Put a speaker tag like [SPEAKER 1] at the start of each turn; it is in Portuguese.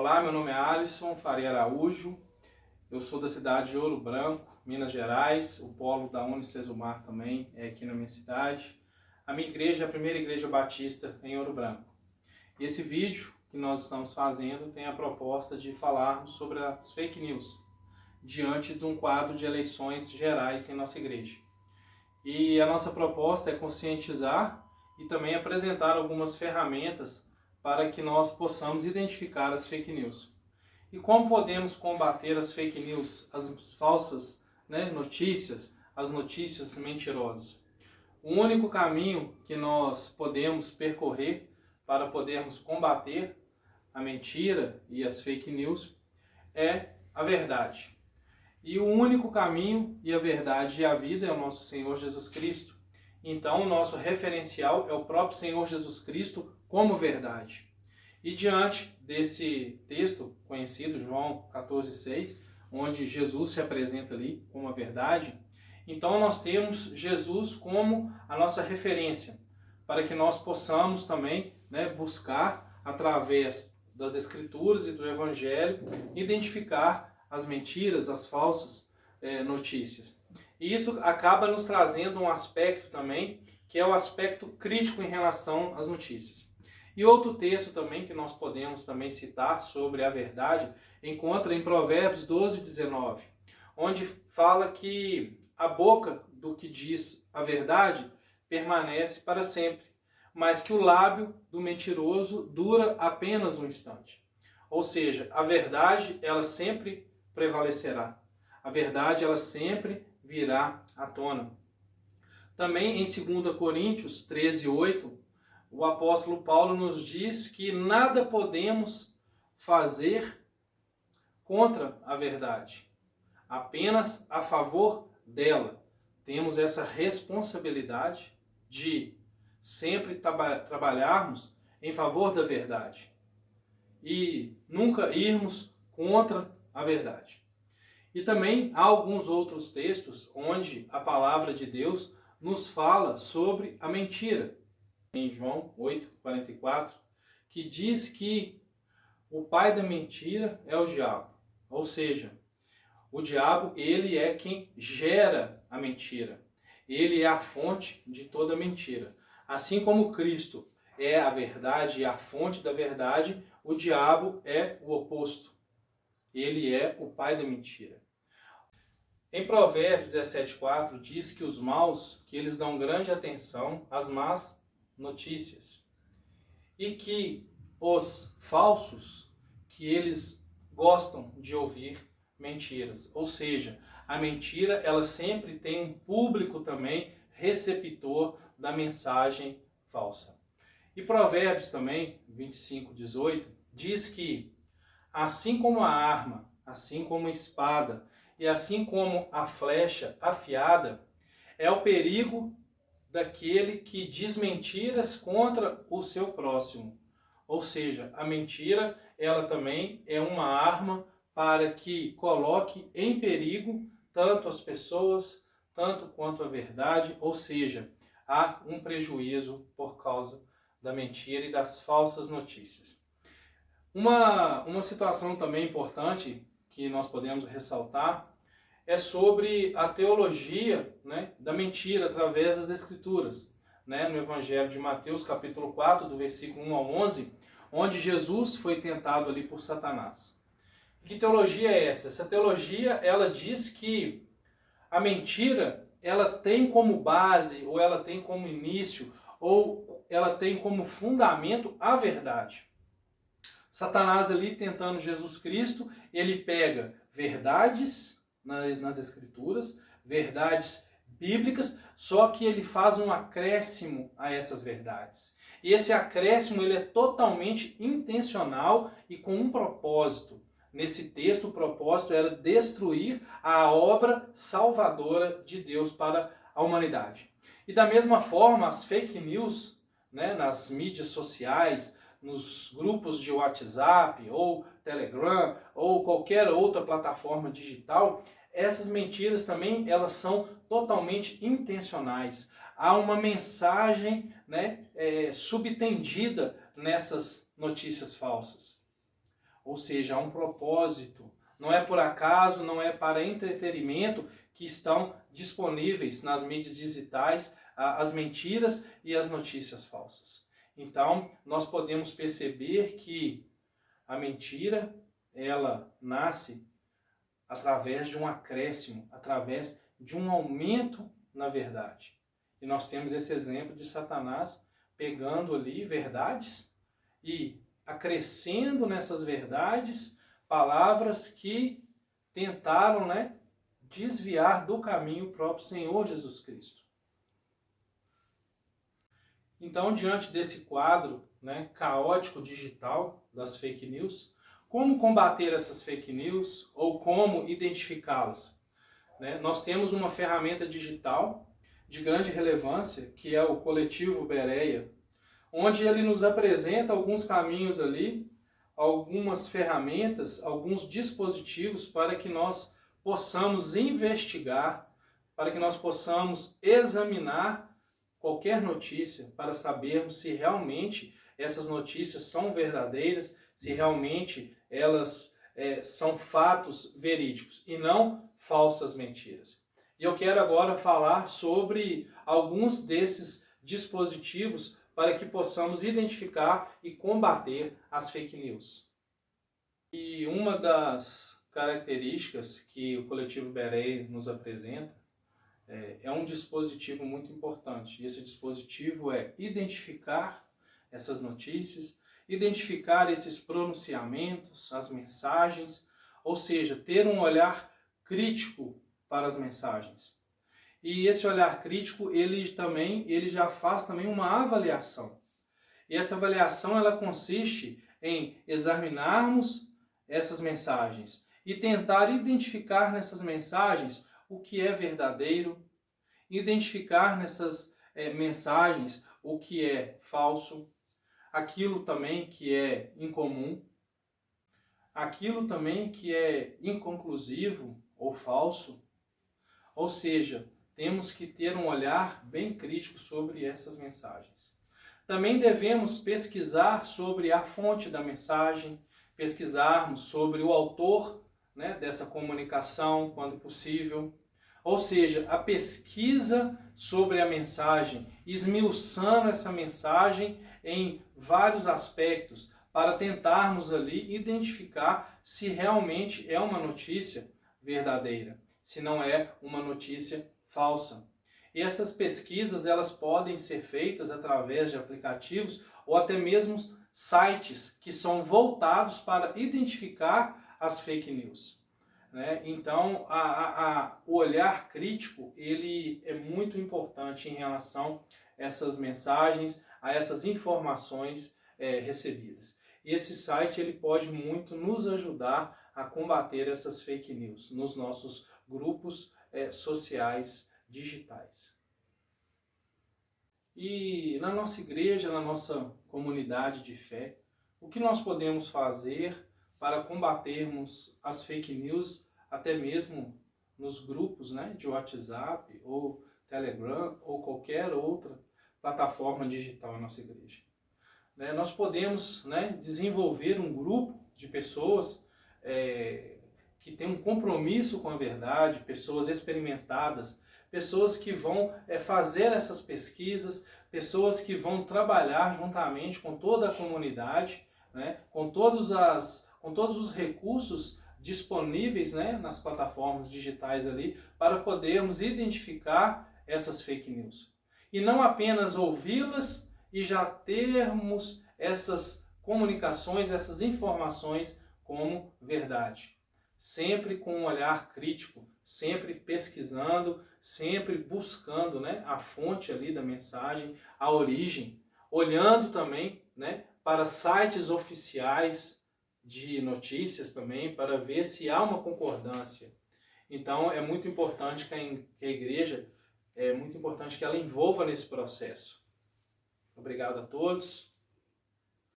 [SPEAKER 1] Olá, meu nome é Alisson Faria Araújo, eu sou da cidade de Ouro Branco, Minas Gerais, o polo da Unicesumar também é aqui na minha cidade. A minha igreja é a primeira igreja batista em Ouro Branco. E esse vídeo que nós estamos fazendo tem a proposta de falarmos sobre as fake news, diante de um quadro de eleições gerais em nossa igreja. E a nossa proposta é conscientizar e também apresentar algumas ferramentas para que nós possamos identificar as fake news. E como podemos combater as fake news, as falsas notícias, as notícias mentirosas? O único caminho que nós podemos percorrer para podermos combater a mentira e as fake news é a verdade. E o único caminho e a verdade e a vida é o nosso Senhor Jesus Cristo. Então, o nosso referencial é o próprio Senhor Jesus Cristo como verdade. E diante desse texto conhecido, João 14,6, onde Jesus se apresenta ali como a verdade, então nós temos Jesus como a nossa referência, para que nós possamos também buscar, através das Escrituras e do Evangelho, identificar as mentiras, as falsas notícias. E isso acaba nos trazendo um aspecto também, que é o aspecto crítico em relação às notícias. E outro texto também que nós podemos também citar sobre a verdade, encontra em Provérbios 12:19, onde fala que a boca do que diz a verdade permanece para sempre, mas que o lábio do mentiroso dura apenas um instante. Ou seja, a verdade, ela sempre prevalecerá. A verdade, ela sempre virá à tona. Também em 2 Coríntios 13:8, o apóstolo Paulo nos diz que nada podemos fazer contra a verdade, apenas a favor dela. Temos essa responsabilidade de sempre trabalharmos em favor da verdade e nunca irmos contra a verdade. E também há alguns outros textos onde a palavra de Deus nos fala sobre a mentira. Em João 8:44, que diz que o pai da mentira é o diabo. Ou seja, o diabo, ele é quem gera a mentira. Ele é a fonte de toda mentira. Assim como Cristo é a verdade e a fonte da verdade, o diabo é o oposto. Ele é o pai da mentira. Em Provérbios 17:4 diz que os maus, que eles dão grande atenção às más notícias. E que os falsos, que eles gostam de ouvir mentiras. Ou seja, a mentira, ela sempre tem um público também receptor da mensagem falsa. E Provérbios também, 25:18, diz que assim como a arma, assim como a espada e assim como a flecha afiada, é o perigo daquele que diz mentiras contra o seu próximo. Ou seja, a mentira, ela também é uma arma para que coloque em perigo tanto as pessoas, tanto quanto a verdade, ou seja, há um prejuízo por causa da mentira e das falsas notícias. Uma situação também importante que nós podemos ressaltar é sobre a teologia da mentira através das Escrituras. No Evangelho de Mateus, capítulo 4, do versículo 1 ao 11, onde Jesus foi tentado ali por Satanás. Que teologia é essa? Essa teologia, ela diz que a mentira, ela tem como base, ou ela tem como início, ou ela tem como fundamento a verdade. Satanás ali tentando Jesus Cristo, ele pega verdades nas Escrituras, verdades bíblicas, só que ele faz um acréscimo a essas verdades. E esse acréscimo, ele é totalmente intencional e com um propósito. Nesse texto, o propósito era destruir a obra salvadora de Deus para a humanidade. E da mesma forma, as fake news, nas mídias sociais, nos grupos de WhatsApp ou Telegram ou qualquer outra plataforma digital, essas mentiras também elas são totalmente intencionais. Há uma mensagem subtendida nessas notícias falsas. ou seja, há um propósito. Não é por acaso, não é para entretenimento que estão disponíveis nas mídias digitais as mentiras e as notícias falsas. Então, nós podemos perceber que a mentira, ela nasce através de um acréscimo, através de um aumento na verdade. E nós temos esse exemplo de Satanás pegando ali verdades e acrescendo nessas verdades palavras que tentaram, desviar do caminho o próprio Senhor Jesus Cristo. Então, diante desse quadro, caótico digital das fake news, como combater essas fake news ou como identificá-las? Nós temos uma ferramenta digital de grande relevância, que é o Coletivo Bereia, onde ele nos apresenta alguns caminhos ali, algumas ferramentas, alguns dispositivos para que nós possamos investigar, para que nós possamos examinar qualquer notícia, para sabermos se realmente essas notícias são verdadeiras, se realmente elas são fatos verídicos e não falsas mentiras. E eu quero agora falar sobre alguns desses dispositivos para que possamos identificar e combater as fake news. E uma das características que o Coletivo Bereia nos apresenta é um dispositivo muito importante. E esse dispositivo é identificar essas notícias, identificar esses pronunciamentos, as mensagens, ou seja, ter um olhar crítico para as mensagens. E esse olhar crítico, ele já faz também uma avaliação. E essa avaliação, ela consiste em examinarmos essas mensagens e tentar identificar nessas mensagens o que é verdadeiro, identificar nessas mensagens o que é falso, aquilo também que é incomum, aquilo também que é inconclusivo ou falso. Ou seja, temos que ter um olhar bem crítico sobre essas mensagens. Também devemos pesquisar sobre a fonte da mensagem, pesquisarmos sobre o autor dessa comunicação, quando possível. Ou seja, a pesquisa sobre a mensagem, esmiuçando essa mensagem em vários aspectos, para tentarmos ali identificar se realmente é uma notícia verdadeira, se não é uma notícia falsa. E essas pesquisas, elas podem ser feitas através de aplicativos ou até mesmo sites que são voltados para identificar as fake news. Então, o olhar crítico, ele é muito importante em relação a essas mensagens, a essas informações recebidas. E esse site, ele pode muito nos ajudar a combater essas fake news nos nossos grupos sociais digitais. E na nossa igreja, na nossa comunidade de fé, o que nós podemos fazer para combatermos as fake news, até mesmo nos grupos de WhatsApp ou Telegram ou qualquer outra plataforma digital na nossa igreja? Nós podemos desenvolver um grupo de pessoas que têm um compromisso com a verdade, pessoas experimentadas, pessoas que vão fazer essas pesquisas, pessoas que vão trabalhar juntamente com toda a comunidade, com todos os recursos disponíveis nas plataformas digitais ali, para podermos identificar essas fake news. E não apenas ouvi-las e já termos essas comunicações, essas informações como verdade. Sempre com um olhar crítico, sempre pesquisando, sempre buscando a fonte ali da mensagem, a origem, olhando também para sites oficiais de notícias também, para ver se há uma concordância. Então é muito importante que a igreja, é muito importante que ela envolva nesse processo. Obrigado a todos.